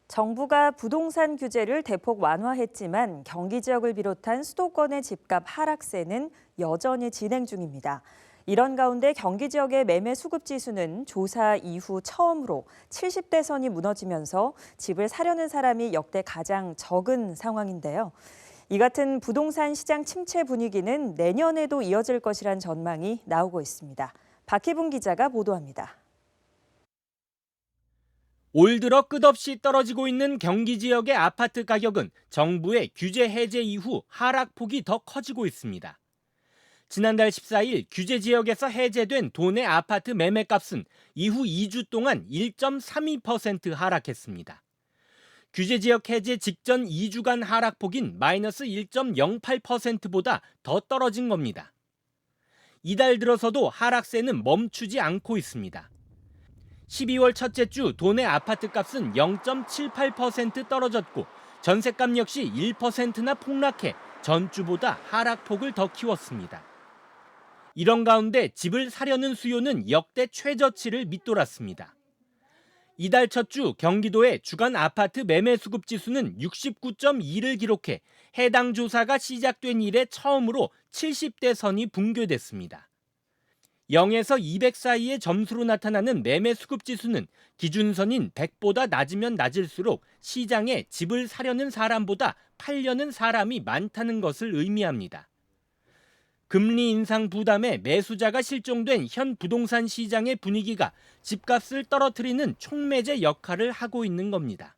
정부가 부동산 규제를 대폭 완화했지만 경기 지역을 비롯한 수도권의 집값 하락세는 여전히 진행 중입니다. 이런 가운데 경기 지역의 매매 수급 지수는 조사 이후 처음으로 70대 선이 무너지면서 집을 사려는 사람이 역대 가장 적은 상황인데요. 이 같은 부동산 시장 침체 분위기는 내년에도 이어질 것이란 전망이 나오고 있습니다. 박희분 기자가 보도합니다. 올 들어 끝없이 떨어지고 있는 경기 지역의 아파트 가격은 정부의 규제 해제 이후 하락폭이 더 커지고 있습니다. 지난달 14일 규제 지역에서 해제된 도내 아파트 매매값은 이후 2주 동안 1.32% 하락했습니다. 규제 지역 해제 직전 2주간 하락폭인 마이너스 1.08%보다 더 떨어진 겁니다. 이달 들어서도 하락세는 멈추지 않고 있습니다. 12월 첫째 주 도내 아파트 값은 0.78% 떨어졌고 전셋값 역시 1%나 폭락해 전주보다 하락폭을 더 키웠습니다. 이런 가운데 집을 사려는 수요는 역대 최저치를 밑돌았습니다. 이달 첫 주 경기도의 주간 아파트 매매 수급 지수는 69.2를 기록해 해당 조사가 시작된 이래 처음으로 70대 선이 붕괴됐습니다. 0에서 200 사이의 점수로 나타나는 매매 수급 지수는 기준선인 100보다 낮으면 낮을수록 시장에 집을 사려는 사람보다 팔려는 사람이 많다는 것을 의미합니다. 금리 인상 부담에 매수자가 실종된 현 부동산 시장의 분위기가 집값을 떨어뜨리는 촉매제 역할을 하고 있는 겁니다.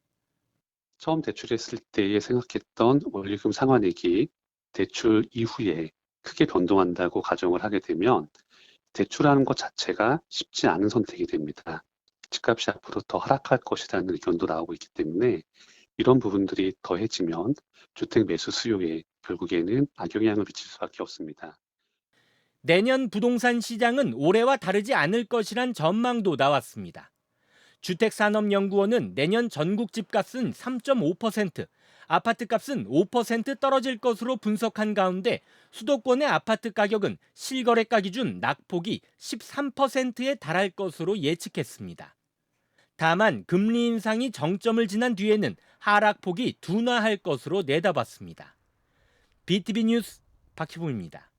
처음 대출했을 때에 생각했던 원리금 상환액이 대출 이후에 크게 변동한다고 가정을 하게 되면 대출하는 것 자체가 쉽지 않은 선택이 됩니다. 집값이 앞으로 더 하락할 것이라는 의견도 나오고 있기 때문에 이런 부분들이 더해지면 주택 매수 수요에 결국에는 악영향을 미칠 수밖에 없습니다. 내년 부동산 시장은 올해와 다르지 않을 것이란 전망도 나왔습니다. 주택산업연구원은 내년 전국 집값은 3.5%, 아파트값은 5% 떨어질 것으로 분석한 가운데 수도권의 아파트 가격은 실거래가 기준 낙폭이 13%에 달할 것으로 예측했습니다. 다만 금리 인상이 정점을 지난 뒤에는 하락폭이 둔화할 것으로 내다봤습니다. BTV 뉴스 박희봉입니다.